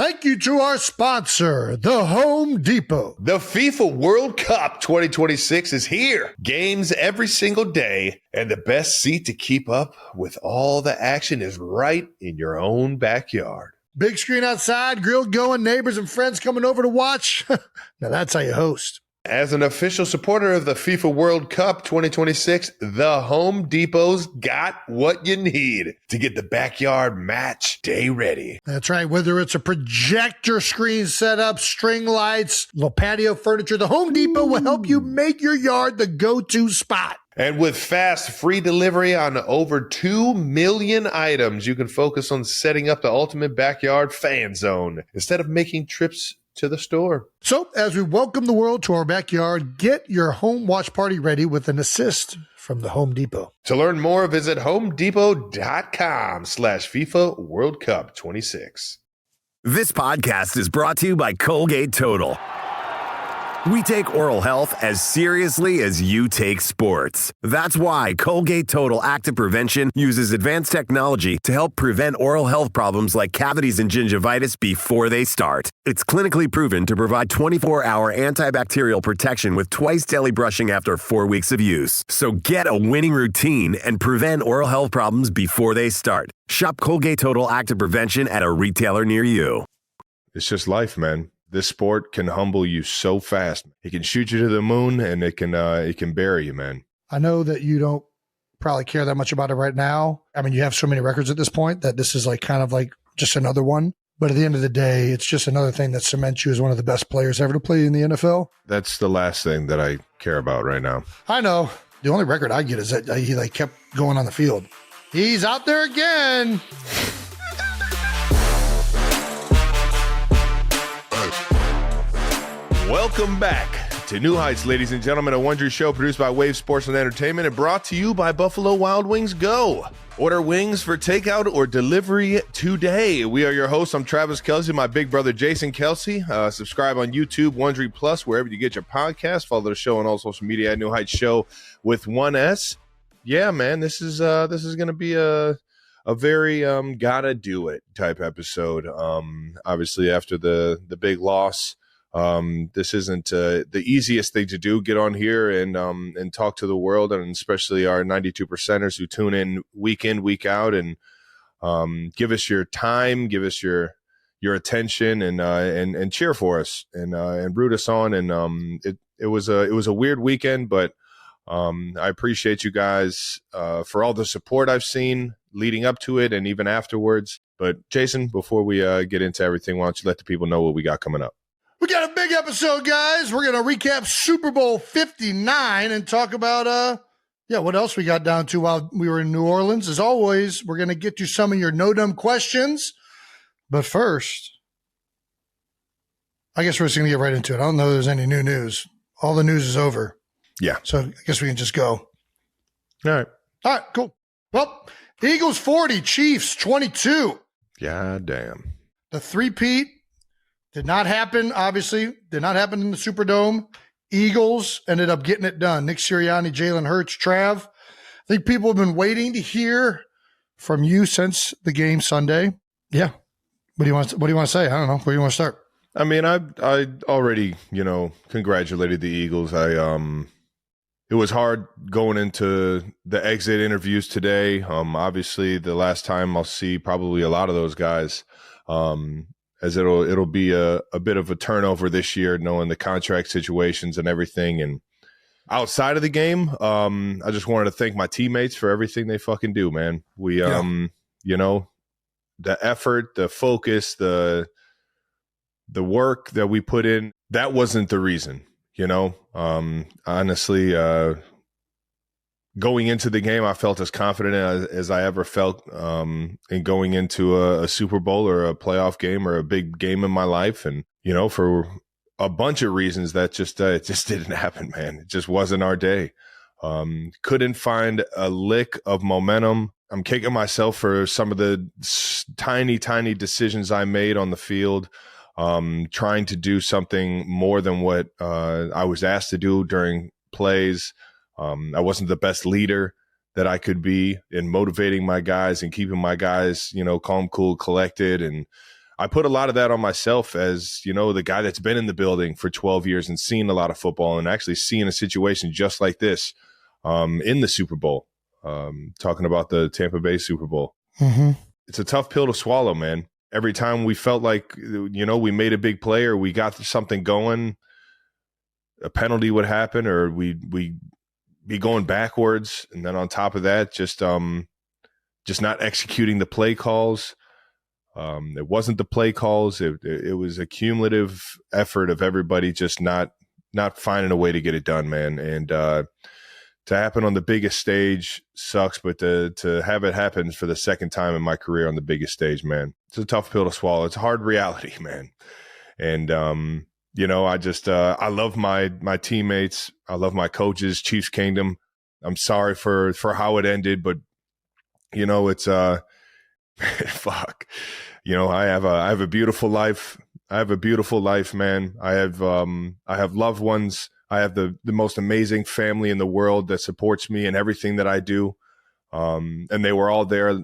Thank you to our sponsor, the Home Depot. The FIFA World Cup 2026 is here. Games every single day, and the best seat to keep up with all the action is right in your own backyard. Big screen outside, grill going, neighbors and friends coming over to watch. Now that's how you host. As an official supporter of the FIFA World Cup 2026, the Home Depot's got what you need to get the backyard match day ready. That's right. Whether it's a projector screen setup, string lights, little patio furniture, the Home Depot will help you make your yard the go-to spot. And with fast, free delivery on over 2 million items, you can focus on setting up the ultimate backyard fan zone instead of making trips to the store. So, as we welcome the world to our backyard, get your home watch party ready with an assist from the Home Depot. To learn more, visit homedepot.com/FIFA World Cup 26. This podcast is brought to you by Colgate Total. We take oral health as seriously as you take sports. That's why Colgate Total Active Prevention uses advanced technology to help prevent oral health problems like cavities and gingivitis before they start. It's clinically proven to provide 24-hour antibacterial protection with twice daily brushing after 4 weeks of use. So get a winning routine and prevent oral health problems before they start. Shop Colgate Total Active Prevention at a retailer near you. It's just life, man. This sport can humble you so fast. It can shoot you to the moon, and it can bury you, man. I know that you don't probably care that much about it right now. I mean, you have so many records at this point that this is like kind of like just another one. But at the end of the day, it's just another thing that cements you as one of the best players ever to play in the NFL. That's the last thing that I care about right now. I know. The only record I get is that he like kept going on the field. He's out there again. Welcome back to New Heights, ladies and gentlemen, a Wondery show produced by Wave Sports and Entertainment and brought to you by Buffalo Wild Wings Go. Order wings for takeout or delivery today. We are your hosts. I'm Travis Kelsey, my big brother Jason Kelsey. Subscribe on YouTube, Wondery Plus, wherever you get your podcast. Follow the show on all social media at New Heights Show with 1S. Yeah, man, this is going to be a very gotta do it type episode. Obviously, after the big loss. This isn't the easiest thing to do, get on here and talk to the world, and especially our 92 percenters who tune in, week out, and give us your time, give us your attention, and cheer for us and root us on. And it was a weird weekend, but I appreciate you guys for all the support I've seen leading up to it and even afterwards. But Jason, before we get into everything, why don't you let the people know what we got coming up? We got a big episode, guys. We're going to recap Super Bowl 59 and talk about, what else we got down to while we were in New Orleans. As always, we're going to get to some of your no-dumb questions. But first, I guess we're just going to get right into it. I don't know if there's any new news. All the news is over. Yeah. So I guess we can just go. All right, cool. Well, Eagles 40, Chiefs 22. God damn. The three-peat. Did not happen, obviously. Did not happen in the Superdome. Eagles ended up getting it done. Nick Sirianni, Jalen Hurts, Trav. I think people have been waiting to hear from you since the game Sunday. Yeah. What do you want to say? I don't know. Where do you want to start? I mean, I already, congratulated the Eagles. It was hard going into the exit interviews today. Obviously, the last time I'll see probably a lot of those guys. As it'll be a bit of a turnover this year, knowing the contract situations and everything. And outside of the game, I just wanted to thank my teammates for everything they fucking do, man. We, the effort, the focus, the work that we put in, that wasn't the reason, honestly, going into the game, I felt as confident as I ever felt in going into a Super Bowl or a playoff game or a big game in my life. And, for a bunch of reasons that it just didn't happen, man. It just wasn't our day. Couldn't find a lick of momentum. I'm kicking myself for some of the tiny, tiny decisions I made on the field, trying to do something more than what I was asked to do during plays. I wasn't the best leader that I could be in motivating my guys and keeping my guys, calm, cool, collected. And I put a lot of that on myself as, the guy that's been in the building for 12 years and seen a lot of football and actually seen a situation just like this in the Super Bowl, talking about the Tampa Bay Super Bowl. Mm-hmm. It's a tough pill to swallow, man. Every time we felt like, we made a big play or we got something going, a penalty would happen or we'd be going backwards. And then on top of that, just not executing the play calls. It wasn't the play calls. It was a cumulative effort of everybody just not finding a way to get it done, man. And to happen on the biggest stage sucks, but to have it happen for the second time in my career on the biggest stage, man, it's a tough pill to swallow. It's a hard reality, man. And, I love my teammates. I love my coaches, Chiefs Kingdom. I'm sorry for how it ended, but it's fuck. I have a beautiful life. I have a beautiful life, man. I have loved ones. I have the most amazing family in the world that supports me in everything that I do. And they were all there,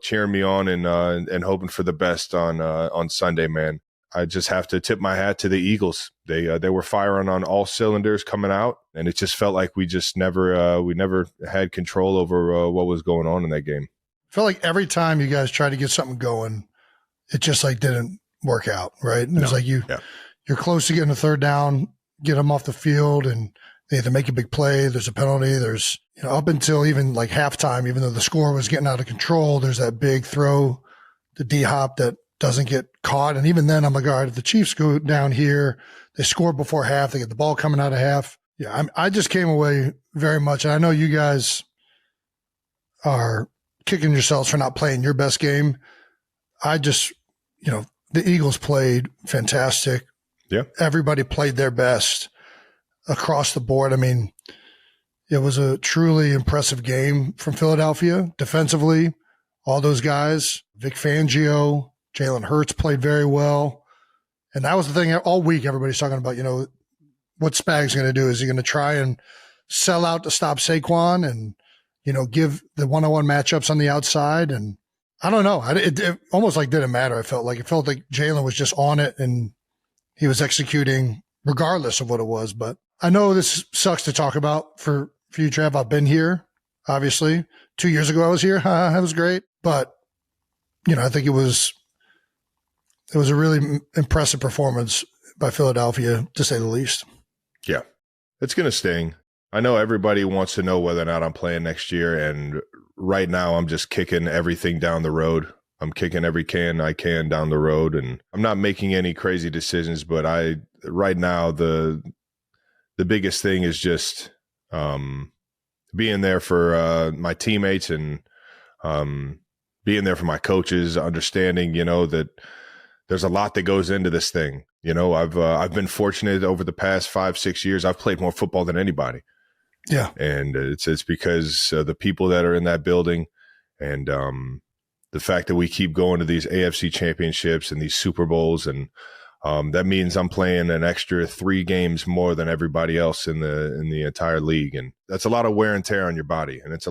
cheering me on and hoping for the best on Sunday, man. I just have to tip my hat to the Eagles. They were firing on all cylinders coming out, and it just felt like we just never had control over what was going on in that game. I felt like every time you guys tried to get something going, it just didn't work out, right? It was you're close to getting a third down, get them off the field, and they either make a big play, there's a penalty, there's up until even halftime, even though the score was getting out of control, there's that big throw to D-Hop that doesn't get caught. And even then, I'm like, all right, if the Chiefs go down here, they score before half, they get the ball coming out of half. Yeah, I just came away very much, and I know you guys are kicking yourselves for not playing your best game. I just, the Eagles played fantastic. Yeah. Everybody played their best across the board. I mean, it was a truly impressive game from Philadelphia defensively. All those guys, Vic Fangio, Jalen Hurts played very well. And that was the thing all week. Everybody's talking about, what Spag's going to do. Is he going to try and sell out to stop Saquon and, give the one-on-one matchups on the outside? And I don't know. It almost didn't matter. It felt like Jalen was just on it and he was executing regardless of what it was. But I know this sucks to talk about for you, Trav. I've been here, obviously. 2 years ago I was here. That was great. But, I think it was a really impressive performance by Philadelphia, to say the least. Yeah, it's going to sting. I know everybody wants to know whether or not I'm playing next year, and right now I'm just kicking everything down the road. I'm kicking every can I can down the road, and I'm not making any crazy decisions, but right now the biggest thing is just being there for my teammates and being there for my coaches, understanding, that there's a lot that goes into this thing. I've been fortunate over the past 5-6 years. I've played more football than anybody. Yeah. And it's because the people that are in that building and the fact that we keep going to these AFC championships and these Super Bowls. And that means I'm playing an extra 3 games more than everybody else in the entire league. And that's a lot of wear and tear on your body. And it's a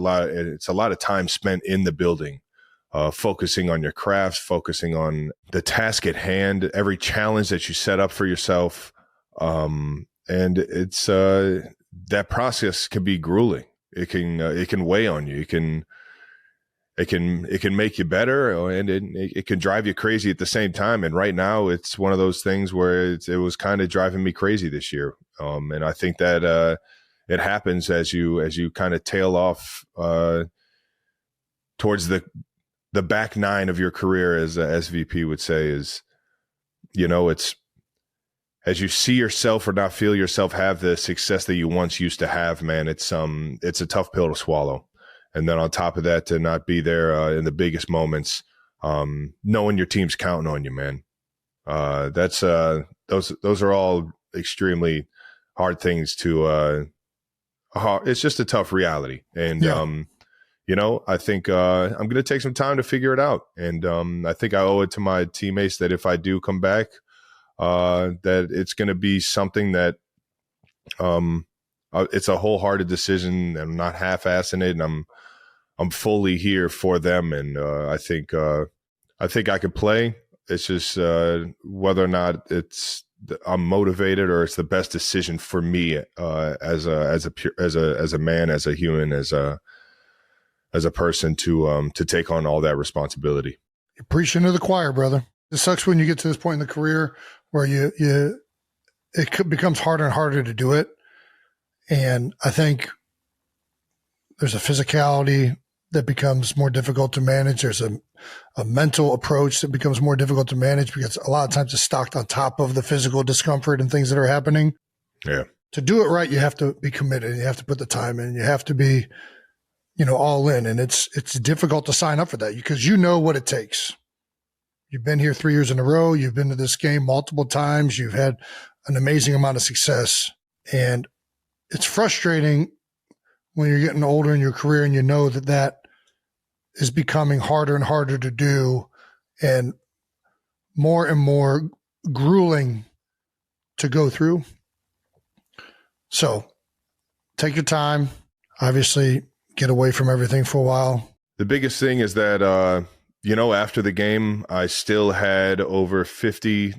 lot of time spent in the building. Focusing on your craft, focusing on the task at hand, every challenge that you set up for yourself. And it's that process can be grueling. It can weigh on you. It can make you better, and it can drive you crazy at the same time. And right now it's one of those things where it was kind of driving me crazy this year. And I think that it happens as you kind of tail off towards the back nine of your career, as a SVP would say, is, it's as you see yourself or not feel yourself have the success that you once used to have, man, it's a tough pill to swallow. And then on top of that, to not be there in the biggest moments, knowing your team's counting on you, man. Those are all extremely hard things to, it's just a tough reality. And, yeah. I think I'm going to take some time to figure it out. And I think I owe it to my teammates that if I do come back, that it's going to be something that it's a wholehearted decision. I'm not half-assing it, and I'm fully here for them. And I think I could play. It's just whether or not I'm motivated or it's the best decision for me as a man, as a human, as a person to take on all that responsibility. You're preaching to the choir, brother. It sucks when you get to this point in the career where it becomes harder and harder to do it. And I think there's a physicality that becomes more difficult to manage. There's a mental approach that becomes more difficult to manage because a lot of times it's stocked on top of the physical discomfort and things that are happening. Yeah. To do it right, you have to be committed. You have to put the time in. You have to be, all in. And it's difficult to sign up for that because you know what it takes. You've been here 3 years in a row. You've been to this game multiple times. You've had an amazing amount of success. And it's frustrating when you're getting older in your career and you know that is becoming harder and harder to do and more grueling to go through. So take your time. Obviously, get away from everything for a while. The biggest thing is that, after the game, I still had over 50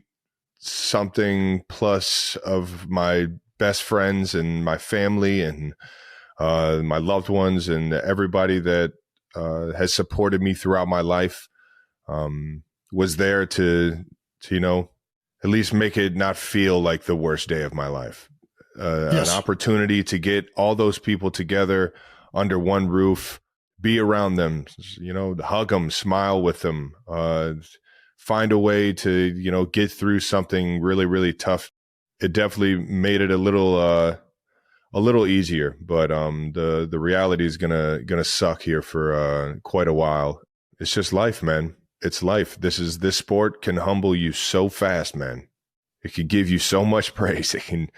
something plus of my best friends and my family and my loved ones and everybody that has supported me throughout my life was there to at least make it not feel like the worst day of my life. Yes. An opportunity to get all those people together under one roof, be around them, hug them, smile with them, find a way to, get through something really, really tough. It definitely made it a little easier, but the reality is gonna suck here for quite a while. It's just life, man. It's life. This sport can humble you so fast, man. It can give you so much praise. It can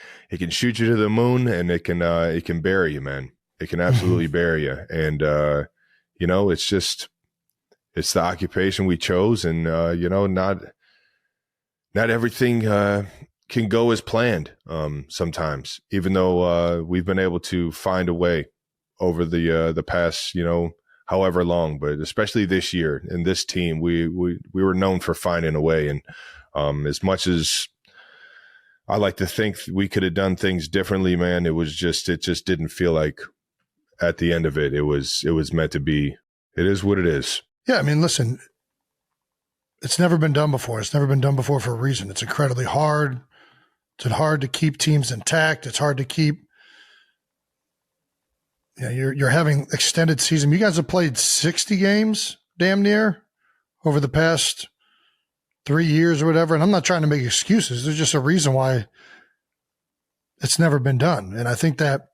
shoot you to the moon, and it can bury you, man. It can absolutely bury you. And it's the occupation we chose, and not everything can go as planned sometimes, even though we've been able to find a way over the past, however long, but especially this year and this team, we were known for finding a way. And as much as I like to think we could have done things differently, man, it just didn't feel like at the end of it was meant to be. It is what it is. Yeah. I mean, listen, it's never been done before. It's never been done before for a reason. It's incredibly hard. It's hard to keep teams intact. It's hard to keep, you're having extended season. You guys have played 60 games damn near over the past 3 years or whatever. And I'm not trying to make excuses. There's just a reason why it's never been done. And I think that,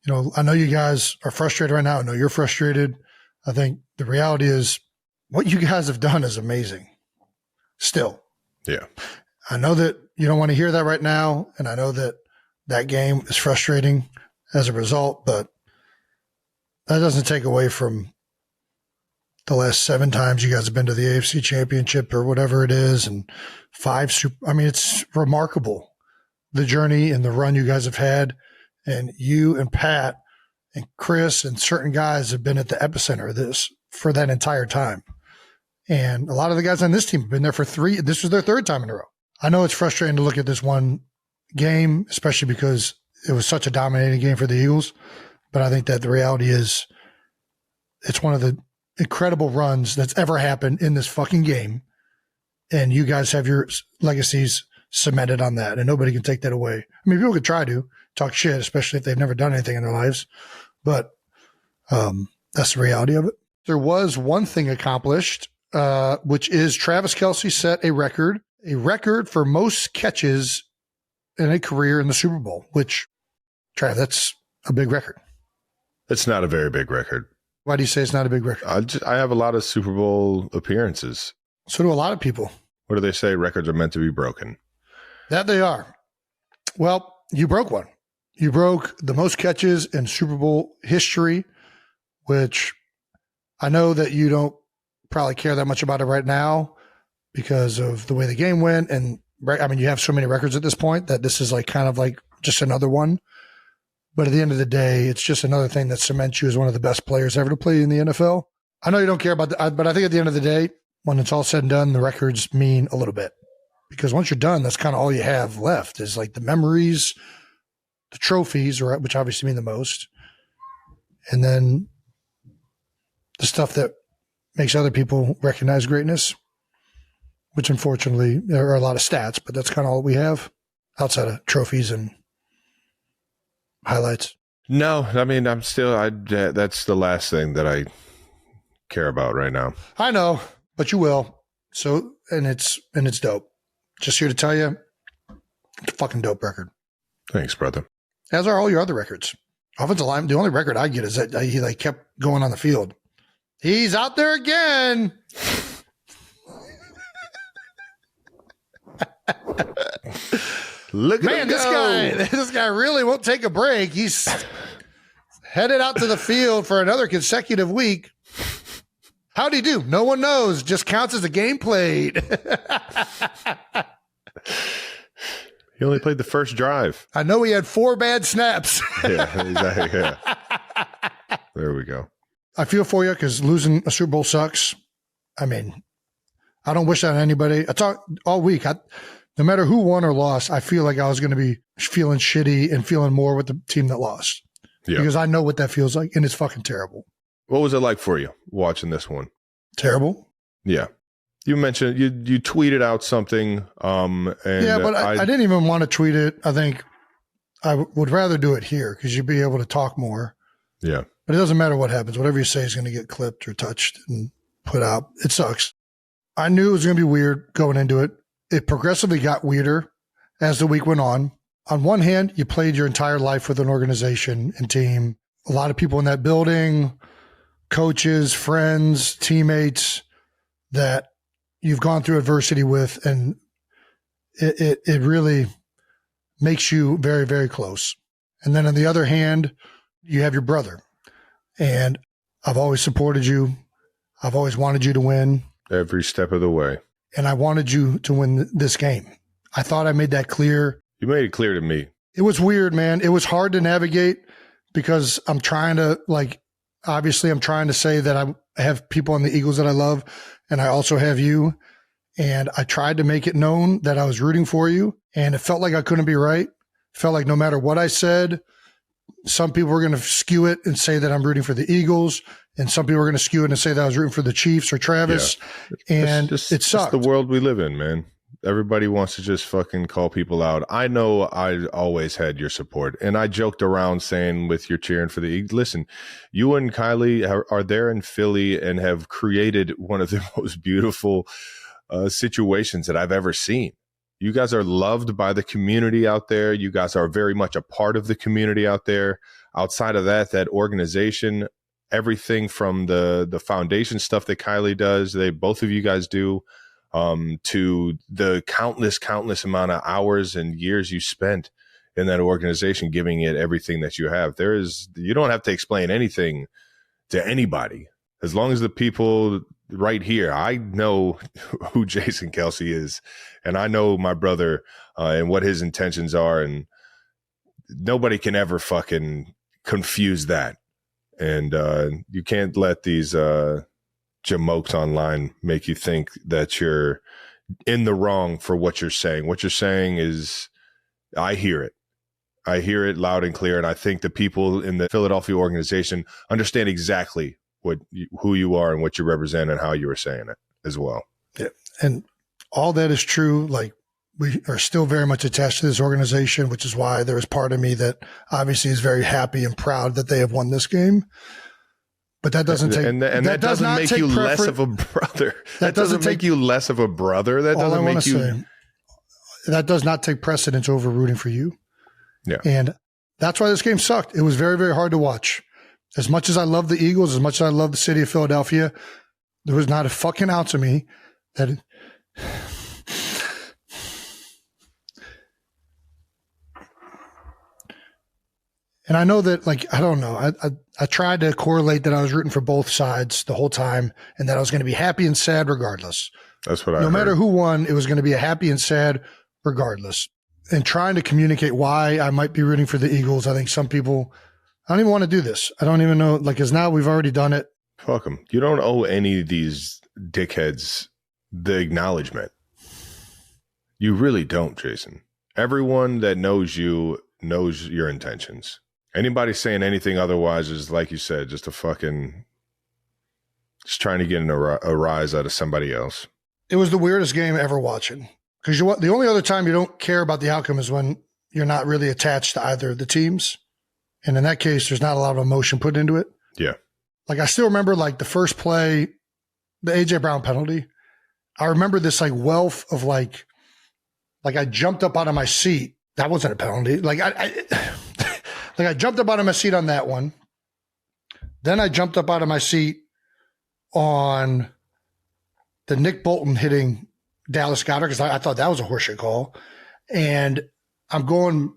I know you guys are frustrated right now. I know you're frustrated. I think the reality is what you guys have done is amazing still. Yeah. I know that you don't want to hear that right now, and I know that game is frustrating as a result, but that doesn't take away from the last 7 times you guys have been to the AFC Championship or whatever it is, and 5 it's remarkable, the journey and the run you guys have had, and you and Pat and Chris and certain guys have been at the epicenter of this for that entire time. And a lot of the guys on this team have been there for 3. This was their 3rd time in a row. I know it's frustrating to look at this one game, especially because it was such a dominating game for the Eagles. But I think that the reality is it's one of the incredible runs that's ever happened in this fucking game. And you guys have your legacies cemented on that, and nobody can take that away. I mean, people could try to talk shit, especially if they've never done anything in their lives. But that's the reality of it. There was one thing accomplished, which is Travis Kelce set a record for most catches in a career in the Super Bowl, which, Trav, that's a big record. It's not a very big record. Why do you say it's not a big record? I have a lot of Super Bowl appearances. So do a lot of people. What do they say? Records are meant to be broken. That they are. Well, you broke one. You broke the most catches in Super Bowl history, which I know that you don't probably care that much about it right now because of the way the game went. And I mean, you have so many records at this point that this is like kind of like just another one. But at the end of the day, it's just another thing that cements you as one of the best players ever to play in the NFL. I know you don't care about that, but I think at the end of the day, when it's all said and done, the records mean a little bit. Because once you're done, that's kind of all you have left is like the memories, the trophies, which obviously mean the most, and then the stuff that makes other people recognize greatness, which unfortunately there are a lot of stats, but that's kind of all we have outside of trophies and highlights. No, I mean, that's the last thing that I care about right now. I know, but you will. So, and it's dope. Just here to tell you, it's a fucking dope record. Thanks, brother. As are all your other records. Offensive line, the only record I get is that he like kept going on the field. He's out there again. Look at this guy really won't take a break. He's headed out to the field for another consecutive week. How'd he do? No one knows. Just counts as a game played. He only played the first drive. I know he had 4 bad snaps. Yeah, exactly. Yeah. There we go. I feel for you because losing a Super Bowl sucks. I mean, I don't wish that on anybody. I talked all week. No matter who won or lost, I feel like I was going to be feeling shitty and feeling more with the team that lost. Yeah. Because I know what that feels like, and it's fucking terrible. What was it like for you watching this one? Terrible. Yeah. You mentioned you tweeted out something. But I didn't even want to tweet it. I think I would rather do it here because you'd be able to talk more. Yeah. But it doesn't matter what happens. Whatever you say is going to get clipped or touched and put out. It sucks. I knew it was going to be weird going into it. It progressively got weirder as the week went on. On one hand, you played your entire life with an organization and team. A lot of people in that building, coaches, friends, teammates that you've gone through adversity with, and it really makes you very, very close. And then on the other hand, you have your brother. And I've always supported you. I've always wanted you to win. Every step of the way. And I wanted you to win this game. I thought I made that clear. You made it clear to me. It was weird, man. It was hard to navigate because I'm trying to, obviously I'm trying to say that I have people on the Eagles that I love, and I also have you. And I tried to make it known that I was rooting for you, and it felt like I couldn't be right. It felt like no matter what I said, some people were going to skew it and say that I'm rooting for the Eagles, and some people were going to skew it and say that I was rooting for the Chiefs or Travis. Yeah. And it sucked. It's the world we live in, man. Everybody wants to just fucking call people out. I know I always had your support, and I joked around saying with your cheering for the Eagles, listen, you and Kylie are there in Philly and have created one of the most beautiful situations that I've ever seen. You guys are loved by the community out there. You guys are very much a part of the community out there. Outside of that organization, everything from the foundation stuff that Kylie does, both of you guys do, to the countless amount of hours and years you spent in that organization, giving it everything that you have. You don't have to explain anything to anybody. As long as the people right here, I know who Jason Kelsey is, and I know my brother and what his intentions are, and nobody can ever fucking confuse that. And you can't let these jamokes online make you think that you're in the wrong for what you're saying. What you're saying is, I hear it. I hear it loud and clear, and I think the people in the Philadelphia organization understand exactly who you are and what you represent and how you were saying it as well. Yeah. And all that is true. Like, we are still very much attached to this organization, which is why there is part of me that obviously is very happy and proud that they have won this game. But that doesn't take, and that doesn't make you less of a brother. That doesn't make you less of a brother. That doesn't make you. That does not take precedence over rooting for you. Yeah. And that's why this game sucked. It was very, very hard to watch. As much as I love the Eagles, as much as I love the city of Philadelphia, there was not a fucking ounce of me that. And I know that, I don't know. I tried to correlate that I was rooting for both sides the whole time, and that I was going to be happy and sad regardless. That's what I heard. No matter who won, it was going to be a happy and sad regardless. And trying to communicate why I might be rooting for the Eagles, I think some people, I don't even want to do this. I don't even know, because now we've already done it. Fuck them. You don't owe any of these dickheads the acknowledgement. You really don't, Jason. Everyone that knows you knows your intentions. Anybody saying anything otherwise is, like you said, just trying to get a rise out of somebody else. It was the weirdest game ever watching. Because the only other time you don't care about the outcome is when you're not really attached to either of the teams. And in that case, there's not a lot of emotion put into it. Yeah. Like, I still remember, like, the first play, the A.J. Brown penalty. I remember this, like, wealth of, like I jumped up out of my seat. That wasn't a penalty. Like, I jumped up out of my seat on that one. Then I jumped up out of my seat on the Nick Bolton hitting Dallas Goedert, because I thought that was a horseshit call. And I'm going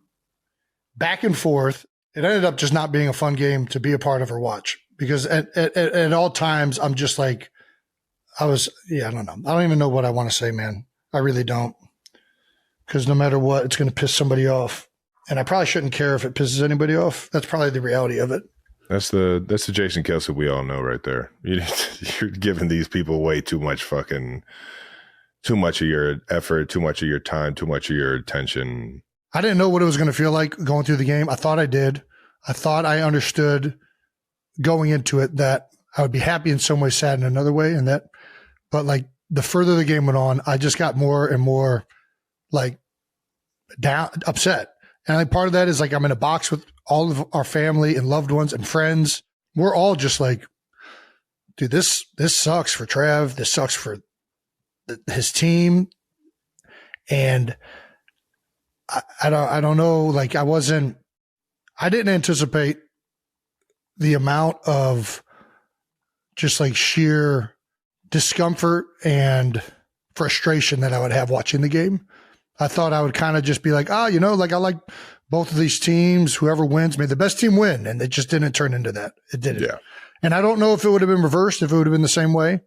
back and forth. It ended up just not being a fun game to be a part of or watch, because at all times I'm just like, I don't know. I don't even know what I want to say, man. I really don't. Because no matter what, it's going to piss somebody off. And I probably shouldn't care if it pisses anybody off. That's probably the reality of it. That's the Jason Kelce we all know right there. You're giving these people way too much of your effort, too much of your time, too much of your attention. I didn't know what it was going to feel like going through the game. I thought I did. I thought I understood going into it that I would be happy in some way, sad in another way. But like, the further the game went on, I just got more and more like upset. And I think part of that is, like, I'm in a box with all of our family and loved ones and friends. We're all just like, dude, this sucks for Trav. This sucks for his team. And I don't know. Like, I didn't anticipate the amount of just like sheer discomfort and frustration that I would have watching the game. I thought I would kind of just be like, like, I like both of these teams. Whoever wins, may the best team win. And it just didn't turn into that. It didn't. Yeah. And I don't know if it would have been reversed, if it would have been the same way.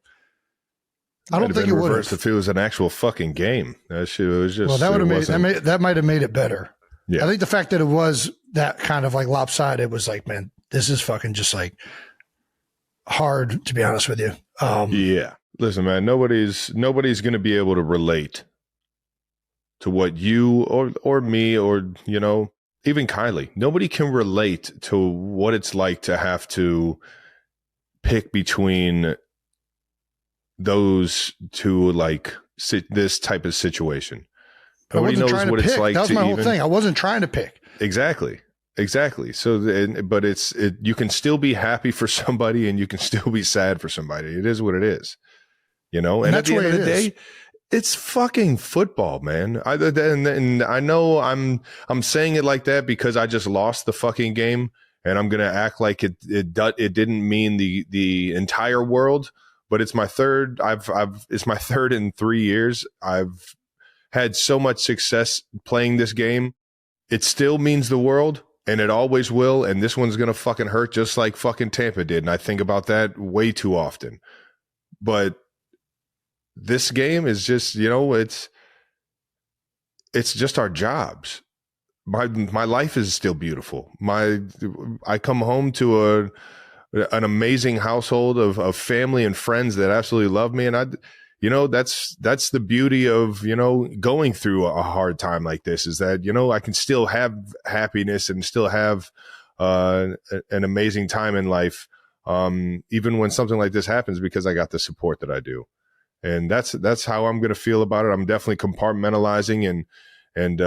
I don't think it would have. If it was an actual fucking game. That shit was just. Well, that would have that might have made it better. Yeah. I think the fact that it was that kind of like lopsided was like, man, this is fucking just like hard, to be honest with you. Yeah. Listen, man, nobody's going to be able to relate to what you or me or, even Kylie. Nobody can relate to what it's like to have to pick between those two, like, this type of situation. Nobody knows what it's like. That was my whole thing. I wasn't trying to pick. Exactly. So, but you can still be happy for somebody and you can still be sad for somebody. It is what it is, And at the end of the day, it's fucking football, man. And I know I'm saying it like that because I just lost the fucking game, and I'm gonna act like it didn't mean the entire world. But it's my third. It's my third in 3 years. I've had so much success playing this game. It still means the world, and it always will. And this one's gonna fucking hurt just like fucking Tampa did. And I think about that way too often. But this game is just, it's just our jobs. My life is still beautiful. I come home to an amazing household of family and friends that absolutely love me. And that's the beauty of, going through a hard time like this, is that, I can still have happiness and still have an amazing time in life. Even when something like this happens, because I got the support that I do. And that's how I'm going to feel about it. I'm definitely compartmentalizing and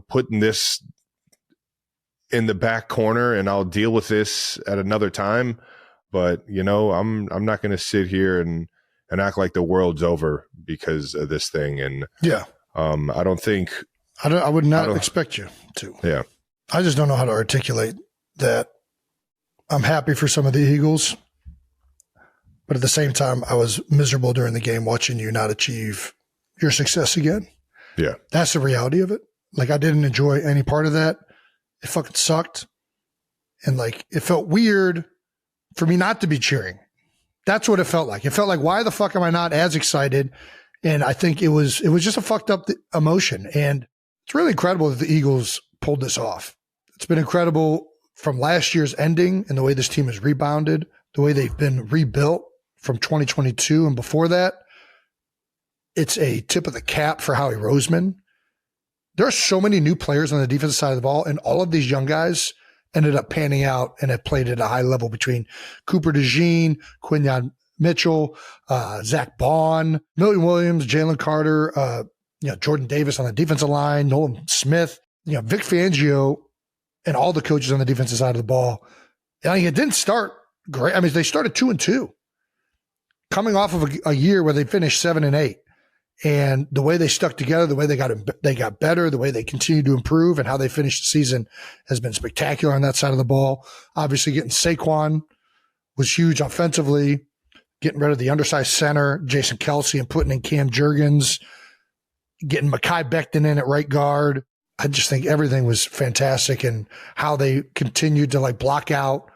putting this in the back corner, and I'll deal with this at another time. But I'm not going to sit here and act like the world's over because of this thing. And yeah, I would not expect you to. Yeah, I just don't know how to articulate that. I'm happy for some of the Eagles, but at the same time, I was miserable during the game watching you not achieve your success again. Yeah. That's the reality of it. Like, I didn't enjoy any part of that. It fucking sucked. And like, it felt weird for me not to be cheering. That's what it felt like. It felt like, why the fuck am I not as excited? And I think it was just a fucked up emotion. And it's really incredible that the Eagles pulled this off. It's been incredible from last year's ending and the way this team has rebounded, the way they've been rebuilt from 2022 and before that, it's a tip of the cap for Howie Roseman. There are so many new players on the defensive side of the ball, and all of these young guys ended up panning out and have played at a high level between Cooper DeJean, Quinyon Mitchell, Zach Bond, Milton Williams, Jalen Carter, Jordan Davis on the defensive line, Nolan Smith, Vic Fangio, and all the coaches on the defensive side of the ball. And it didn't start great. I mean, they started 2-2, coming off of a year where they finished 7-8. And the way they stuck together, the way they got better, the way they continue to improve, and how they finished the season has been spectacular on that side of the ball. Obviously, getting Saquon was huge offensively. Getting rid of the undersized center, Jason Kelsey, and putting in Cam Jurgens. Getting Mekhi Becton in at right guard. I just think everything was fantastic, and how they continued to block out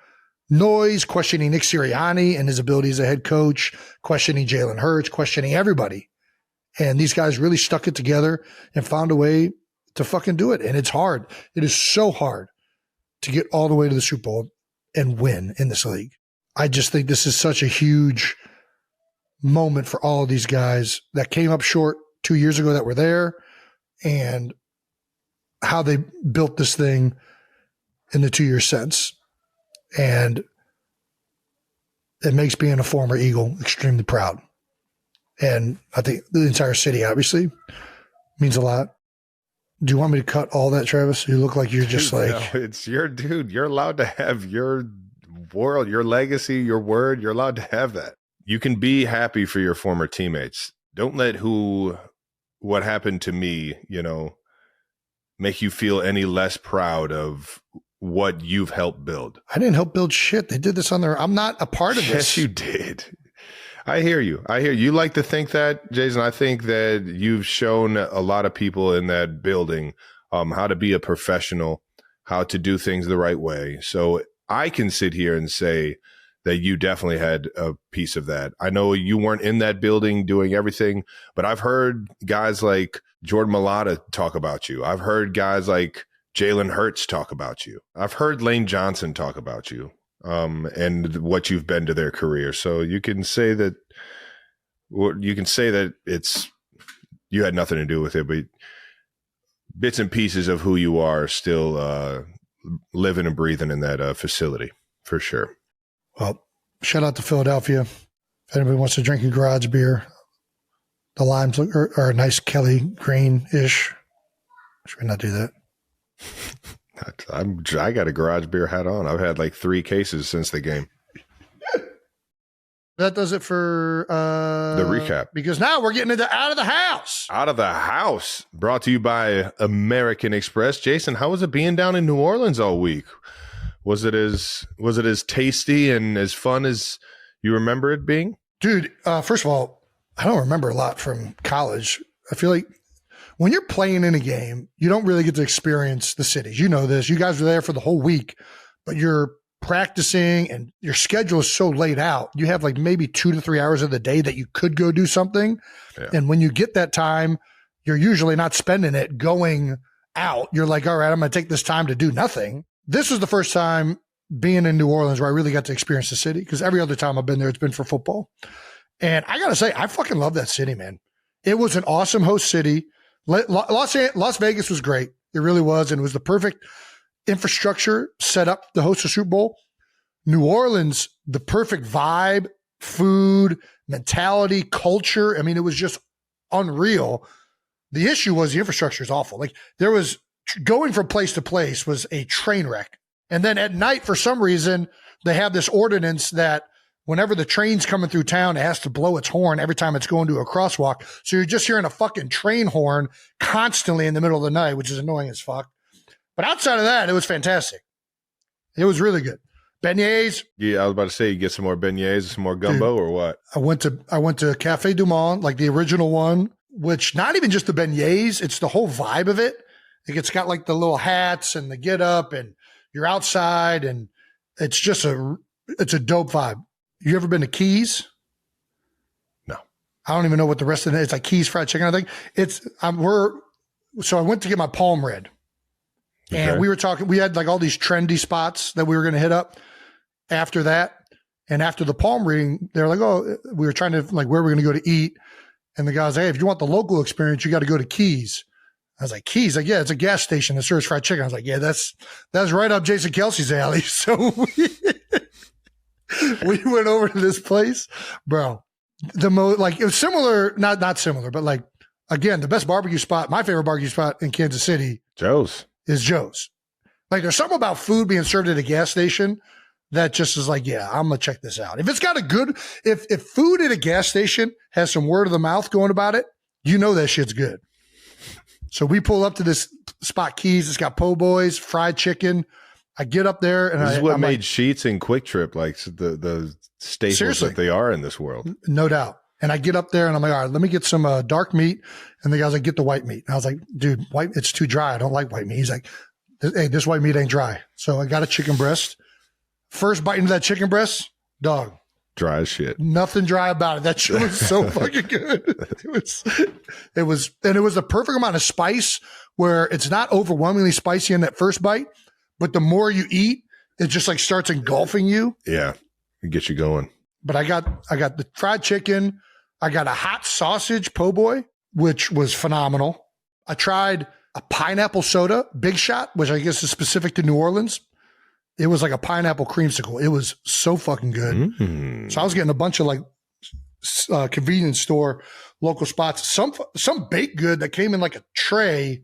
noise, questioning Nick Sirianni and his ability as a head coach, questioning Jalen Hurts, questioning everybody. And these guys really stuck it together and found a way to fucking do it. And it's hard. It is so hard to get all the way to the Super Bowl and win in this league. I just think this is such a huge moment for all of these guys that came up short 2 years ago that were there, and how they built this thing in the 2 years since. And it makes being a former Eagle extremely proud. And I think the entire city, obviously, means a lot. Do you want me to cut all that, Travis? You look like you're just No, it's your dude. You're allowed to have your world, your legacy, your word. You're allowed to have that. You can be happy for your former teammates. Don't let what happened to me, make you feel any less proud of what you've helped build. I didn't help build shit. They did this on their own. I'm not a part of this. Yes, you did. I hear you. You like to think that, Jason. I think that you've shown a lot of people in that building how to be a professional, how to do things the right way. So I can sit here and say that you definitely had a piece of that. I know you weren't in that building doing everything, but I've heard guys like Jordan Mailata talk about you. I've heard guys like Jalen Hurts talk about you. I've heard Lane Johnson talk about you. And what you've been to their career. So you can say that you had nothing to do with it, but bits and pieces of who you are still living and breathing in that facility for sure. Well, shout out to Philadelphia. If anybody wants to drink a garage beer, the limes are a nice Kelly green-ish. Should we not do that? I got a garage beer hat on. I've had 3 cases since the game. That does it for the recap. Because now we're getting into Out of the House. Out of the House, brought to you by American Express. Jason, how was it being down in New Orleans all week? Was it as tasty and as fun as you remember it being? Dude, first of all, I don't remember a lot from college. I feel like when you're playing in a game, you don't really get to experience the cities. You know this. You guys were there for the whole week, but you're practicing and your schedule is so laid out. You have maybe 2 to 3 hours of the day that you could go do something. Yeah. And when you get that time, you're usually not spending it going out. You're like, all right, I'm going to take this time to do nothing. This was the first time being in New Orleans where I really got to experience the city, because every other time I've been there, it's been for football. And I got to say, I fucking love that city, man. It was an awesome host city. Las Vegas was great. It really was. And it was the perfect infrastructure set up to host a Super Bowl. New Orleans, the perfect vibe, food, mentality, culture. I mean, it was just unreal. The issue was the infrastructure is awful. There was going from place to place was a train wreck. And then at night, for some reason, they have this ordinance that whenever the train's coming through town, it has to blow its horn every time it's going to a crosswalk. So you're just hearing a fucking train horn constantly in the middle of the night, which is annoying as fuck. But outside of that, it was fantastic. It was really good. Beignets. Yeah, I was about to say, you get some more beignets, some more gumbo, or what? I went to Cafe Du Monde, the original one, which not even just the beignets, it's the whole vibe of it. It's got the little hats and the get up, and you're outside, and it's just it's a dope vibe. You ever been to Keys? No. I don't even know what the rest of it is. It's like Keys fried chicken, I think. So I went to get my palm read. And we were talking, we had all these trendy spots that we were going to hit up after that. And after the palm reading, they're like, oh, we were trying to like, where we're going to go to eat. And the guy's like, hey, if you want the local experience, you got to go to Keys. I was like, Keys? Like, yeah, it's a gas station that serves fried chicken. I was like, yeah, that's right up Jason Kelsey's alley. So we went over to this place, bro. Like it was similar, not similar, but like, again, the best barbecue spot, my favorite barbecue spot in Kansas City, is Joe's. Like there's something about food being served at a gas station that just is like, yeah, I'm going to check this out. If it's got if food at a gas station has some word of the mouth going about it, you know that shit's good. So we pull up to this spot, Keys. It's got po' boys, fried chicken. I get up there and this is what I'm made like, Sheetz and Quick Trip like the staples seriously, that they are in this world. No doubt. And I get up there and I'm like, all right, let me get some dark meat. And the guy's like, get the white meat. And I was like, dude, it's too dry. I don't like white meat. He's like, hey, this white meat ain't dry. So I got a chicken breast. First bite into that chicken breast, dog. Dry as shit. Nothing dry about it. That shit was so fucking good. It was the perfect amount of spice where it's not overwhelmingly spicy in that first bite, but the more you eat, it just like starts engulfing you. Yeah. It gets you going. But I got the fried chicken. I got a hot sausage po' boy, which was phenomenal. I tried a pineapple soda, Big Shot, which I guess is specific to New Orleans. It was like a pineapple creamsicle. It was so fucking good. Mm-hmm. So I was getting a bunch of like convenience store local spots. Some baked good that came in like a tray.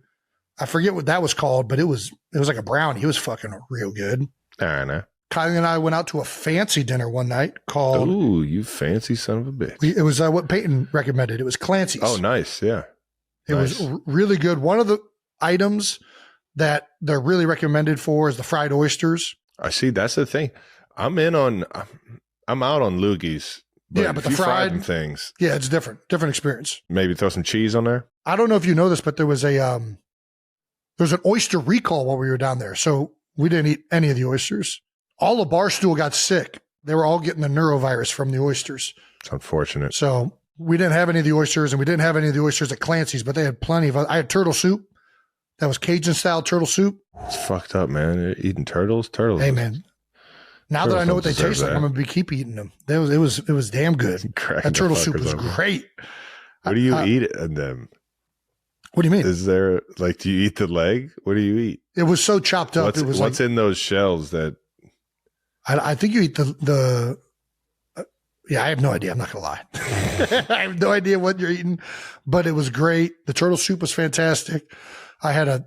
I forget what that was called, but it was like a brownie. It was fucking real good. I know. Kylie and I went out to a fancy dinner one night called. Ooh, you fancy son of a bitch! It was what Peyton recommended. It was Clancy's. Oh, nice. Yeah, it was really good. One of the items that they're really recommended for is the fried oysters. I see. That's the thing. I'm out on loogies. But but the the fried things. Yeah, it's different experience. Maybe throw some cheese on there. I don't know if you know this, but there was an oyster recall while we were down there. So we didn't eat any of the oysters. All of Barstool got sick. They were all getting the neurovirus from the oysters. It's unfortunate. So we didn't have any of the oysters, and we didn't have any of the oysters at Clancy's, but they had plenty of. I had turtle soup. That was Cajun style turtle soup. It's fucked up, man. You're eating turtles. Hey, man. Now that I know what they taste like, I'm gonna keep eating them. It was damn good. That turtle soup was great. What do you eat in them? What do you mean? Is there like, do you eat the leg? What do you eat? It was so chopped up. What's in those shells that? I think you eat the. Yeah, I have no idea. I'm not gonna lie. I have no idea what you're eating, but it was great. The turtle soup was fantastic. I had a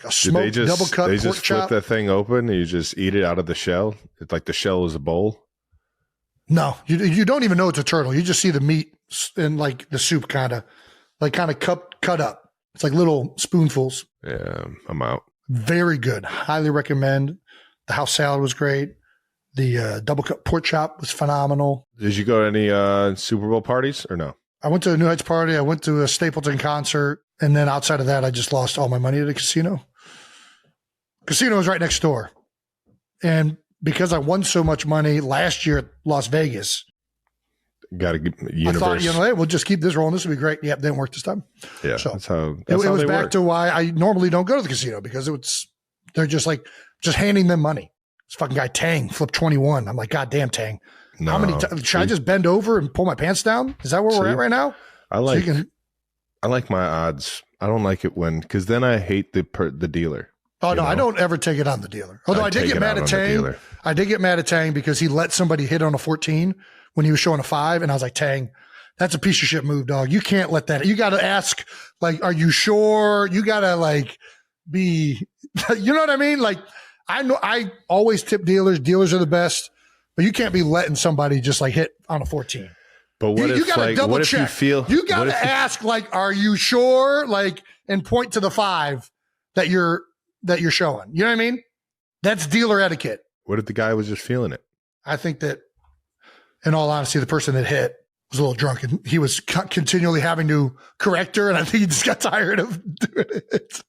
smoked double cut pork chop. They just flip that thing open and you just eat it out of the shell. It's like the shell is a bowl. No, you don't even know it's a turtle. You just see the meat and like the soup kind of cut up. It's like little spoonfuls. Yeah, I'm out. Very good. Highly recommend. The house salad was great. The double cut pork chop was phenomenal. Did you go to any Super Bowl parties or no? I went to a New Heights party. I went to a Stapleton concert. And then outside of that, I just lost all my money at a casino. Casino was right next door. And because I won so much money last year at Las Vegas, got to get universe. I thought, hey, we'll just keep this rolling. This will be great. Yep, didn't work this time. Yeah, so that's how it was they back work. to why I normally don't go to the casino, because they're just handing them money. This fucking guy Tang flipped 21. I'm like, God damn, Tang. No, how many should I just bend over and pull my pants down? Is that where we're at right now? I like my odds. I don't like it because then I hate the dealer. Oh, no, I don't ever take it on the dealer. Although I did get mad at Tang. I did get mad at Tang because he let somebody hit on a 14 when he was showing a 5. And I was like, Tang, that's a piece of shit move, dog. You can't let that. You got to ask, like, are you sure? You got to, like, be, you know what I mean? Like, I know I always tip dealers. Dealers are the best. But you can't be letting somebody just, like, hit on a 14. But what if you feel you got to ask, like, are you sure? Like, and point to the 5 that you're showing. You know what I mean? That's dealer etiquette. What if the guy was just feeling it? I think that, in all honesty, the person that hit was a little drunk, and he was continually having to correct her, and I think he just got tired of doing it.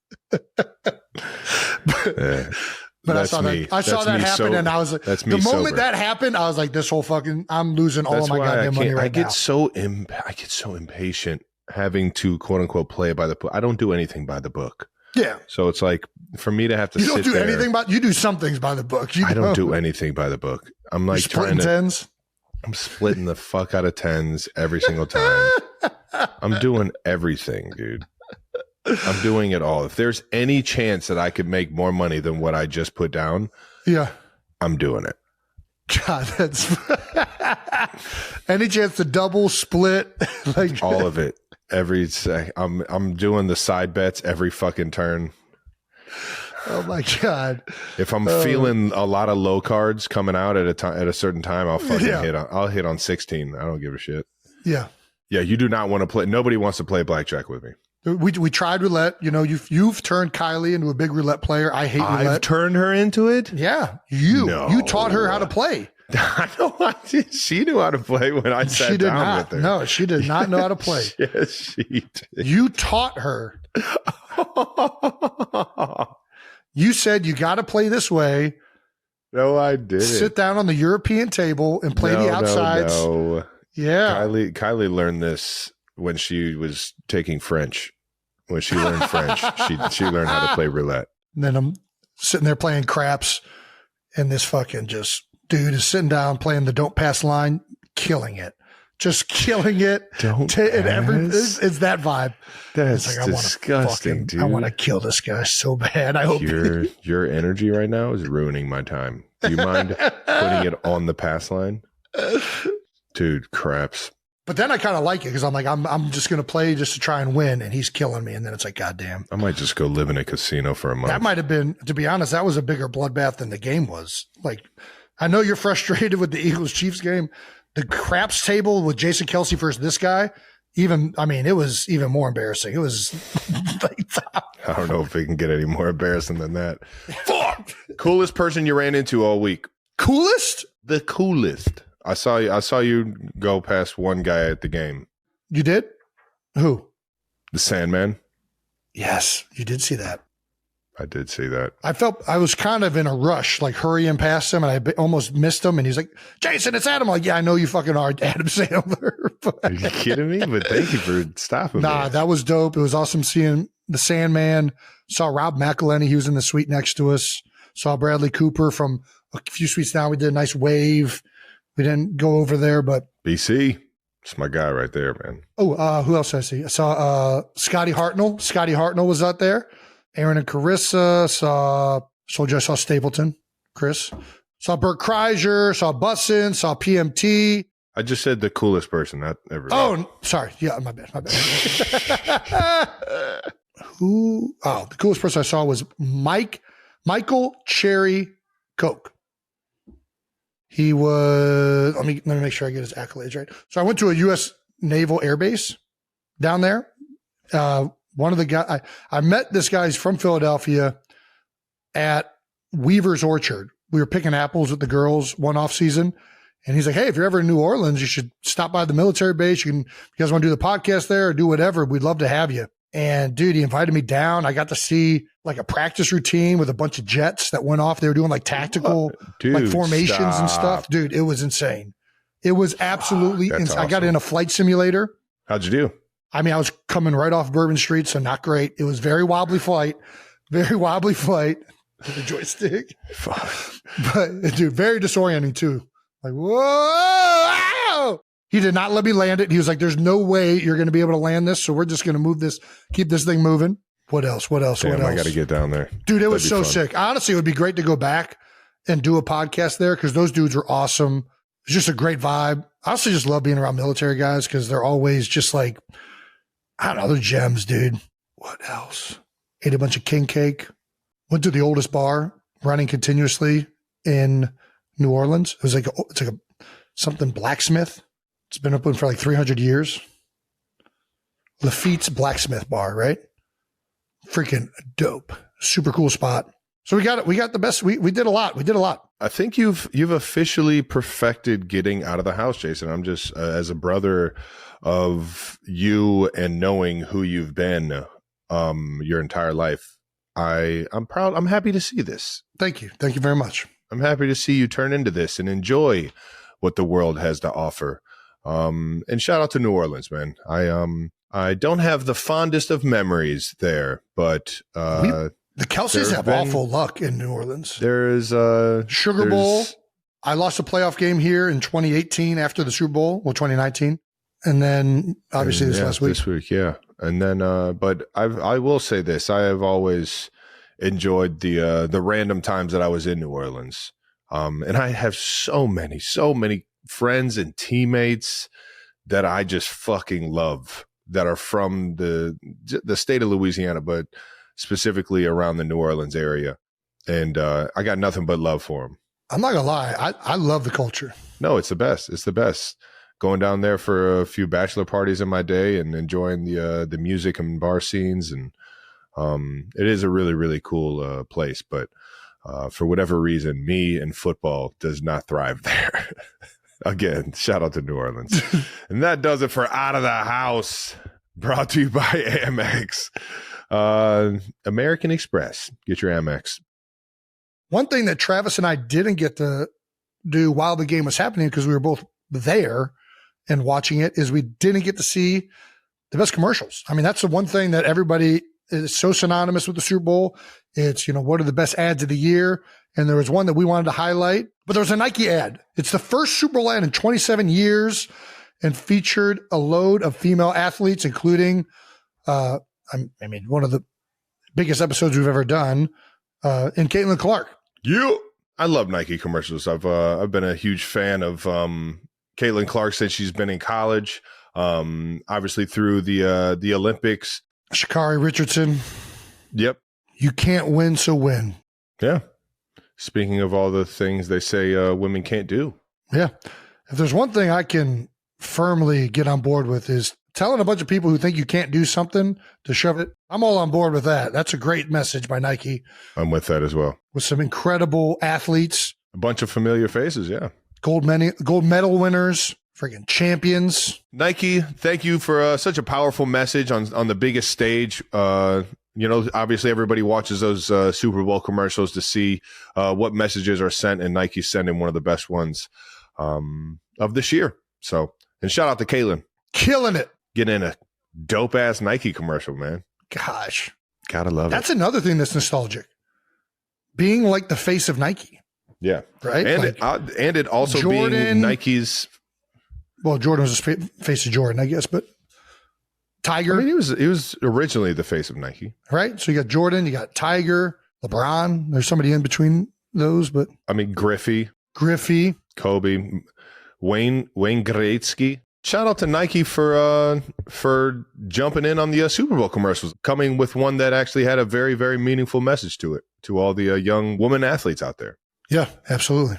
But I saw that happen, sober. And I was like, the moment sober. That happened, I was like, this whole fucking, I'm losing all of my goddamn money right now. I get so impatient having to quote unquote play it by the book. I don't do anything by the book. Yeah. So it's like for me to have to. You don't do anything you do some things by the book. I don't do anything by the book. I'm like trying to. Tens. I'm splitting the fuck out of tens every single time. I'm doing everything, dude. I'm doing it all. If there's any chance that I could make more money than what I just put down, yeah, I'm doing it. God, that's any chance to double split, like all of it. Every I'm doing the side bets every fucking turn. Oh my God! If I'm feeling a lot of low cards coming out at a certain time, I'll fucking hit on 16. I don't give a shit. Yeah. Yeah, you do not want to play. Nobody wants to play blackjack with me. We tried roulette. You know, you've turned Kylie into a big roulette player. I hate roulette. I've turned her into it? Yeah. You taught her how to play. I know. She knew how to play when I sat down with her. No, she did not know how to play. Yes, she did. You taught her. You said you got to play this way. No, I didn't. Sit down on the European table and play the outsides. No. Yeah. Kylie learned this when she was taking French. When she learned French, she learned how to play roulette. And then I'm sitting there playing craps, and this fucking dude is sitting down playing the don't pass line, killing it. Just killing it. It's that vibe. That's like, disgusting, dude. I want to kill this guy so bad. I hope your energy right now is ruining my time. Do you mind putting it on the pass line? Dude, craps. But then I kind of like it because I'm like, I'm just going to play just to try and win, and he's killing me. And then it's like, goddamn. I might just go live in a casino for a month. That might have been, to be honest, that was a bigger bloodbath than the game was. Like, I know you're frustrated with the Eagles-Chiefs game. The craps table with Jason Kelce versus this guy, it was even more embarrassing. It was like, I don't know if it can get any more embarrassing than that. Fuck! Coolest person you ran into all week. Coolest? The coolest. I saw you go past one guy at the game. You did? Who? The Sandman. Yes, you did see that. I did see that. I felt I was kind of in a rush, like hurrying past him, and I almost missed him. And he's like, Jason, it's Adam. I'm like, yeah, I know you fucking are Adam Sandler. Are you kidding me? But thank you for stopping me. Nah, that was dope. It was awesome seeing the Sandman. Saw Rob McElhenney. He was in the suite next to us. Saw Bradley Cooper from a few suites down. We did a nice wave. We didn't go over there, but BC. It's my guy right there, man. Oh, who else did I see? I saw Scotty Hartnell. Scotty Hartnell was out there. Aaron and Carissa. Saw Stapleton. Chris. Saw Bert Kreischer. Saw Bussin. Saw PMT. I just said the coolest person, not everybody. Oh, sorry. Yeah, my bad. Who? Oh, the coolest person I saw was Michael Cherry Koch. He was, let me make sure I get his accolades right. So I went to a U.S. Naval Air Base down there. One of the guys, I met this guy, he's from Philadelphia, at Weaver's Orchard. We were picking apples with the girls one off season. And he's like, hey, if you're ever in New Orleans, you should stop by the military base. If you guys want to do the podcast there or do whatever, we'd love to have you. And dude, he invited me down. I got to see like a practice routine with a bunch of jets that went off. They were doing like tactical like formations and stuff. Dude, it was insane. It was absolutely insane. Awesome. I got in a flight simulator. How'd you do? I mean, I was coming right off Bourbon Street, so not great. It was very wobbly flight with the joystick. But dude, very disorienting too. Like, whoa! He did not let me land it. He was like, there's no way you're going to be able to land this. So we're just going to move this, keep this thing moving. What else? Damn, I got to get down there. Dude, it was so sick. Honestly, it would be great to go back and do a podcast there because those dudes were awesome. It's just a great vibe. I also just love being around military guys because they're always just like, I don't know, they're gems, dude. What else? Ate a bunch of king cake. Went to the oldest bar running continuously in New Orleans. It's like something blacksmith. It's been open for like 300 years. Lafitte's Blacksmith Bar, right? Freaking dope. Super cool spot. So we got the best. We did a lot. I think you've officially perfected getting out of the house, Jason. I'm just as a brother of you and knowing who you've been your entire life. I'm proud. I'm happy to see this. Thank you. Thank you very much. I'm happy to see you turn into this and enjoy what the world has to offer. And shout out to New Orleans, man. I don't have the fondest of memories there, but the Kelce's have awful luck in New Orleans. There's Sugar Bowl. I lost a playoff game here in 2018 after the Super Bowl, 2019. And then obviously last week. This week, yeah. And then, but I will say this. I have always enjoyed the random times that I was in New Orleans. And I have so many friends and teammates that I just fucking love that are from the state of Louisiana, but specifically around the New Orleans area. And I got nothing but love for them. I'm not gonna lie. I love the culture. No, it's the best. It's the best. Going down there for a few bachelor parties in my day and enjoying the music and bar scenes. And it is a really, really cool place. But for whatever reason, me and football does not thrive there. Again, shout out to New Orleans. And that does it for Out of the House, brought to you by Amex. American Express. Get your Amex. One thing that Travis and I didn't get to do while the game was happening, because we were both there and watching it, is we didn't get to see the best commercials. I mean, that's the one thing that everybody is so synonymous with the Super Bowl. It's, what are the best ads of the year? And there was one that we wanted to highlight, but there was a Nike ad. It's the first Super Bowl ad in 27 years and featured a load of female athletes, including, one of the biggest episodes we've ever done, in Caitlin Clark. I love Nike commercials. I've been a huge fan of Caitlin Clark since she's been in college. Obviously through the Olympics. Sha'Carri Richardson. Yep. You can't win, so win. Yeah. Speaking of all the things they say women can't do. Yeah. If there's one thing I can firmly get on board with is telling a bunch of people who think you can't do something to shove it. I'm all on board with that. That's a great message by Nike. I'm with that as well. With some incredible athletes. A bunch of familiar faces, yeah. Gold medal winners, freaking champions. Nike, thank you for such a powerful message on the biggest stage. Obviously everybody watches those Super Bowl commercials to see what messages are sent, and Nike's sending one of the best ones of this year. So, and shout out to Caitlin. Killing it. Getting in a dope-ass Nike commercial, man. Gosh. Gotta love That's another thing that's nostalgic. Being like the face of Nike. Yeah. Right? And, it also Jordan, being Nike's... Well, Jordan was the face of Jordan, I guess, but Tiger. I mean, he was originally the face of Nike. Right? So you got Jordan, you got Tiger, LeBron. There's somebody in between those, but... I mean, Griffey. Kobe. Wayne Gretzky. Shout out to Nike for jumping in on the Super Bowl commercials, coming with one that actually had a very, very meaningful message to it, to all the young women athletes out there. Yeah, absolutely.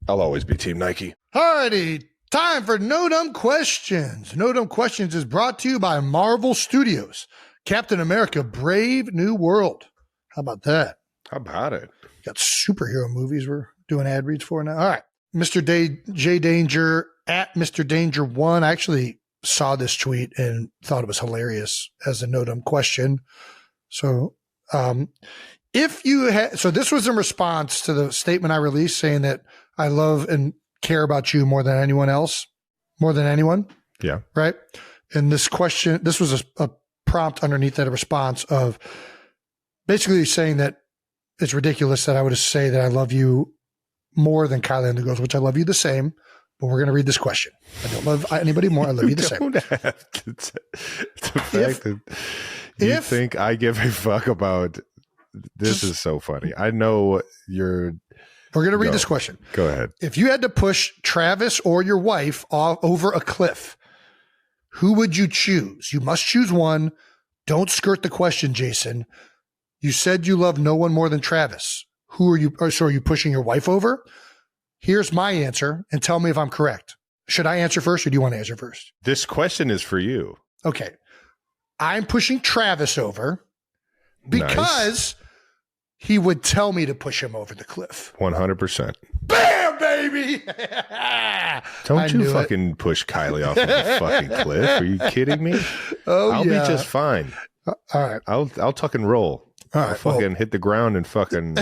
I'll always be Team Nike. All righty. Time for No Dumb Questions. No Dumb Questions is brought to you by Marvel Studios. Captain America, Brave New World. How about that? How about it? Got superhero movies we're doing ad reads for now. All right. Mr. J Danger at Mr. Danger 1. I actually saw this tweet and thought it was hilarious as a No Dumb Question. So, so this was in response to the statement I released saying that I love and care about you more than anyone else, more than anyone. Yeah. Right. And this question, this was a prompt underneath that, a response of basically saying that it's ridiculous that I would say that I love you more than Kylie and the girls, which I love you the same, but we're going to read this question. I don't love anybody more. I love you the same. The fact that you think I give a fuck about this is so funny. I know we're going to read this question. Go ahead. If you had to push Travis or your wife over a cliff, who would you choose? You must choose one. Don't skirt the question, Jason. You said you love no one more than Travis. Who are you? So are you pushing your wife over? Here's my answer, and tell me if I'm correct. Should I answer first, or do you want to answer first? This question is for you. Okay. I'm pushing Travis over because he would tell me to push him over the cliff. 100%. Bam, baby! Don't you fucking push Kylie off of the fucking cliff. Are you kidding me? I'll be just fine. All right. I'll tuck and roll. All right. I'll fucking hit the ground and fucking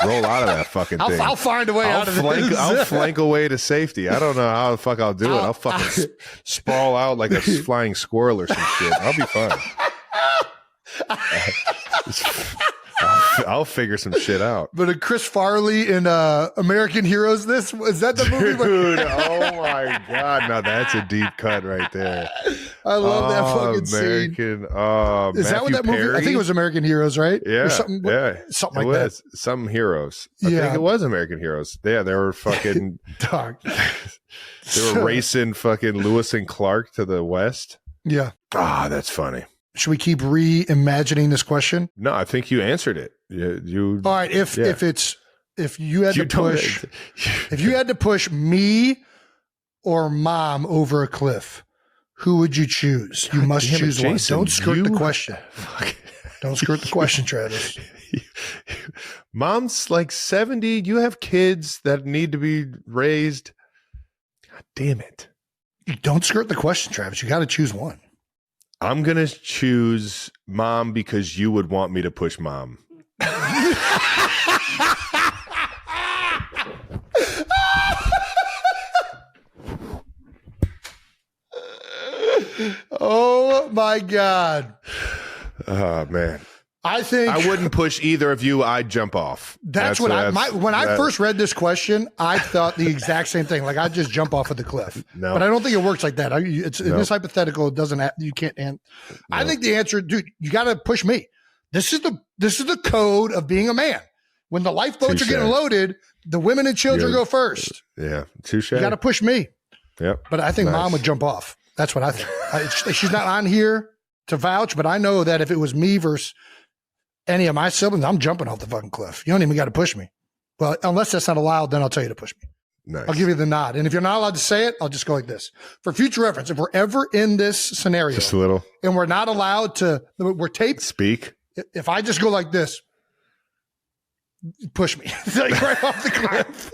roll out of that fucking thing. I'll find a way out of this. I'll flank away to safety. I don't know how the fuck I'll do it. I'll fucking sprawl out like a flying squirrel or some shit. I'll be fine. I'll I'll figure some shit out. But a Chris Farley in American Heroes, is that the movie? Dude, oh my God. Now that's a deep cut right there. I love that fucking scene. Is that what that movie? I think it was American Heroes, right? Yeah. Or something like that. Some Heroes. I think it was American Heroes. Yeah, they were fucking dog. They were racing fucking Lewis and Clark to the west. Yeah. That's funny. Should we keep reimagining this question? No, I think you answered it. You all right. If you had to push me or mom over a cliff, who would you choose? You must choose one. Don't skirt the question. Don't skirt the question, Travis. Mom's like 70. You have kids that need to be raised. God damn it. You don't skirt the question, Travis. You got to choose one. I'm going to choose mom because you would want me to push mom. Oh my God. Oh man. I think I wouldn't push either of you. I'd jump off. When I first read this question, I thought the exact same thing. Like I'd just jump off of the cliff. No. But I don't think it works like that. In this hypothetical, it doesn't. You can't. I think the answer, dude, you got to push me. This is the code of being a man. When the lifeboats are getting loaded, the women and children go first. Yeah, touche. You got to push me. Yep. But I think mom would jump off. That's what I think. She's not on here to vouch, but I know that if it was me versus any of my siblings, I'm jumping off the fucking cliff. You don't even got to push me. Well, unless that's not allowed, then I'll tell you to push me. Nice. I'll give you the nod. And if you're not allowed to say it, I'll just go like this. For future reference, if we're ever in this scenario, just a little, and we're not allowed to, we're taped. Speak. If I just go like this, push me. Like right off the cliff.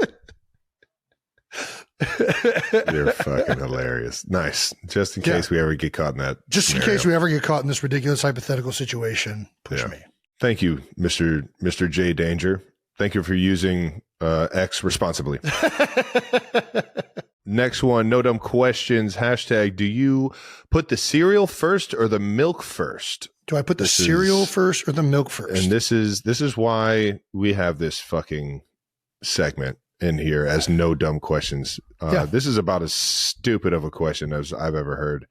You're fucking hilarious. Nice. Just in case we ever get caught in that. Just scenario. In case we ever get caught in this ridiculous hypothetical situation, push me. Thank you, Mr. J Danger. Thank you for using X responsibly. Next one, no dumb questions. Hashtag, do you put the cereal first or the milk first? Do I put the cereal first or the milk first? And this is why we have this fucking segment in here as no dumb questions. This is about as stupid of a question as I've ever heard.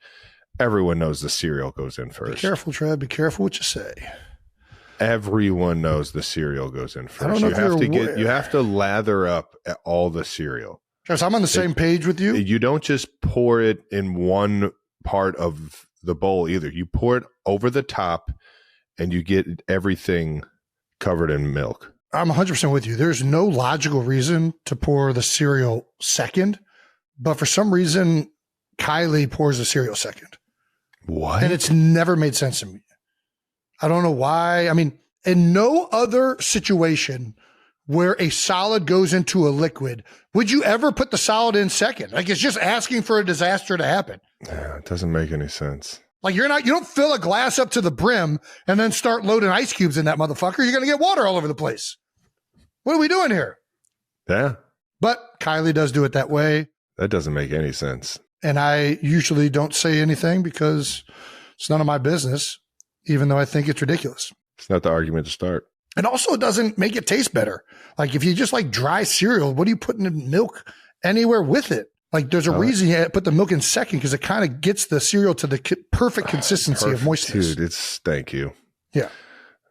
Everyone knows the cereal goes in first. Be careful, Trev. Be careful what you say. Everyone knows the cereal goes in first. I don't know You have to lather up all the cereal. Travis, I'm on the same page with you. You don't just pour it in one part of the bowl either. You pour it over the top and you get everything covered in milk. I'm 100% with you. There's no logical reason to pour the cereal second, but for some reason, Kylie pours the cereal second. What? And it's never made sense to me. I don't know why. I mean, in no other situation where a solid goes into a liquid, would you ever put the solid in second? Like it's just asking for a disaster to happen. Yeah, it doesn't make any sense. Like you don't fill a glass up to the brim and then start loading ice cubes in that motherfucker. You're going to get water all over the place. What are we doing here? Yeah. But Kylie does do it that way. That doesn't make any sense. And I usually don't say anything because it's none of my business, even though I think it's ridiculous. It's not the argument to start. And also it doesn't make it taste better. Like if you just like dry cereal, what are you putting in milk anywhere with it? Like there's a reason you put the milk in second because it kind of gets the cereal to the perfect consistency of moistness. Dude, thank you. Yeah.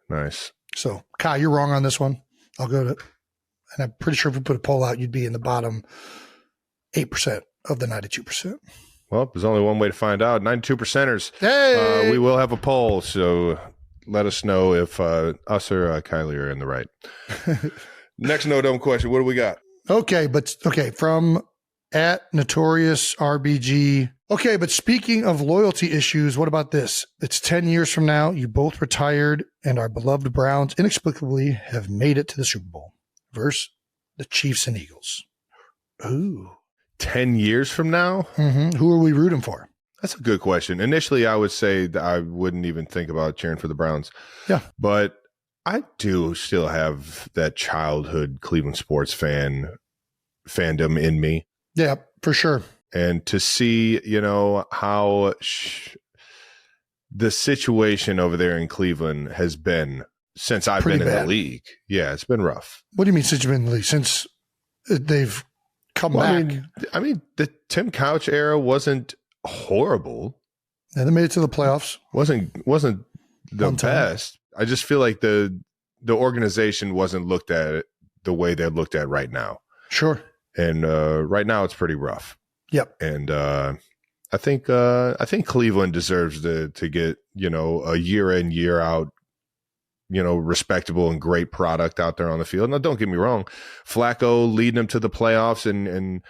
Nice. So Kai, you're wrong on this one. I'll go to, and I'm pretty sure if we put a poll out, you'd be in the bottom 8% of the 92%. Well, there's only one way to find out. 92%ers. Hey! We will have a poll, so let us know if us or Kylie are in the right. Next no dumb question. What do we got? Okay, from at Notorious RBG. Okay, but speaking of loyalty issues, what about this? It's 10 years from now. You both retired, and our beloved Browns inexplicably have made it to the Super Bowl versus the Chiefs and Eagles. Ooh. 10 years from now? Mm-hmm. Who are we rooting for? That's a good question. Initially, I would say that I wouldn't even think about cheering for the Browns. Yeah. But I do still have that childhood Cleveland sports fandom in me. Yeah, for sure. And to see, how the situation over there in Cleveland has been since I've been in the league. Yeah, it's been rough. What do you mean since you've been in the league? Since they've come back? I mean, the Tim Couch era wasn't horrible. Yeah, they made it to the playoffs. Wasn't the best. I just feel like the organization wasn't looked at it the way they're looked at right now. Sure. And right now it's pretty rough. Yep. And I think Cleveland deserves to get, a year in, year out, respectable and great product out there on the field. Now, don't get me wrong, Flacco leading them to the playoffs and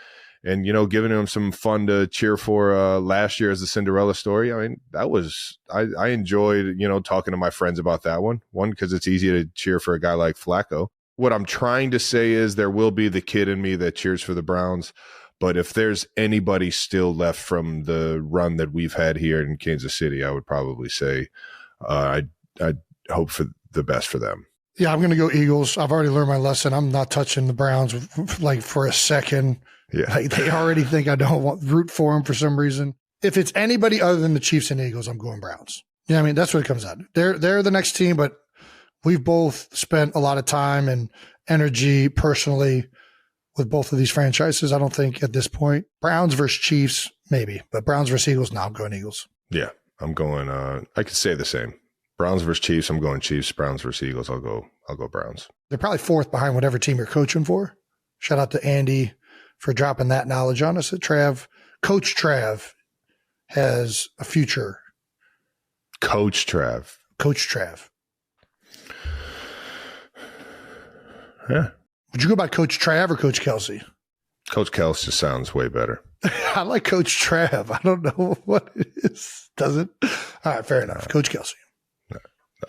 giving them some fun to cheer for last year as the Cinderella story. I mean, that was I enjoyed, talking to my friends about that one. One, because it's easy to cheer for a guy like Flacco. What I'm trying to say is there will be the kid in me that cheers for the Browns. But if there's anybody still left from the run that we've had here in Kansas City, I would probably say I'd hope for the best for them. Yeah, I'm going to go Eagles. I've already learned my lesson. I'm not touching the Browns for a second. Yeah, they already think I don't want root for them for some reason. If it's anybody other than the Chiefs and Eagles, I'm going Browns. Yeah, I mean, that's what it comes out. They're the next team, but we've both spent a lot of time and energy personally with both of these franchises. I don't think at this point, Browns versus Chiefs, maybe, but Browns versus Eagles, no, I'm going Eagles. Yeah, I'm going, I could say the same. Browns versus Chiefs, I'm going Chiefs. Browns versus Eagles, I'll go Browns. They're probably fourth behind whatever team you're coaching for. Shout out to Andy for dropping that knowledge on us. Coach Trav has a future. Coach Trav. Yeah. Would you go by Coach Trav or Coach Kelsey? Coach Kelsey just sounds way better. I like Coach Trav. I don't know what it is. Does it? All right, fair enough. Coach Kelsey.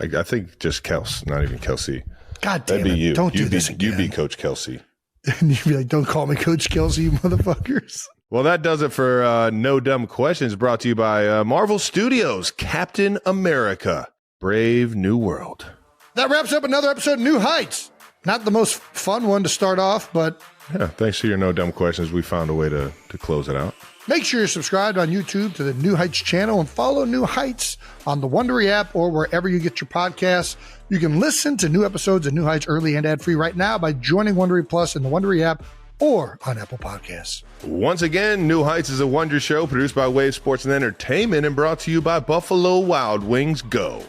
I think just Kels, not even Kelsey. God damn That'd be it. you. Don't do this again. You'd be Coach Kelsey. And you'd be like, don't call me Coach Kelsey, you motherfuckers. Well, that does it for No Dumb Questions, brought to you by Marvel Studios, Captain America, Brave New World. That wraps up another episode of New Heights. Not the most fun one to start off, but yeah, thanks to your No Dumb Questions, we found a way to close it out. Make sure you're subscribed on YouTube to the New Heights channel and follow New Heights on the Wondery app or wherever you get your podcasts. You can listen to new episodes of New Heights early and ad-free right now by joining Wondery Plus in the Wondery app or on Apple Podcasts. Once again, New Heights is a Wonder show produced by Wave Sports and Entertainment and brought to you by Buffalo Wild Wings Go.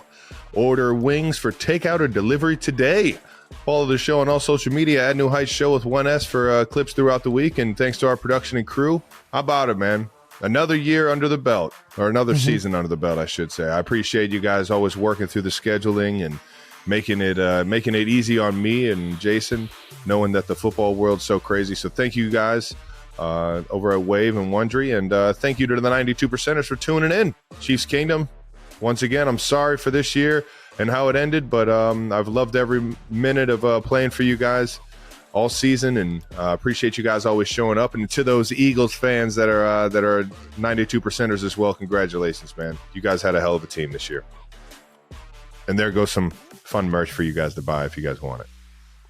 Order wings for takeout or delivery today. Follow the show on all social media at New Heights Show with 1S for clips throughout the week. And thanks to our production and crew. How about it, man? Another year under the belt, or another season under the belt, I should say. I appreciate you guys always working through the scheduling and making it easy on me and Jason, knowing that the football world's so crazy. So thank you guys over at Wave and Wondery. And thank you to the 92%ers for tuning in. Chiefs Kingdom, once again, I'm sorry for this year and how it ended, but I've loved every minute of playing for you guys all season, and appreciate you guys always showing up. And to those Eagles fans that are 92%ers as well, congratulations, man. You guys had a hell of a team this year. And there goes some fun merch for you guys to buy if you guys want it.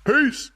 Peace.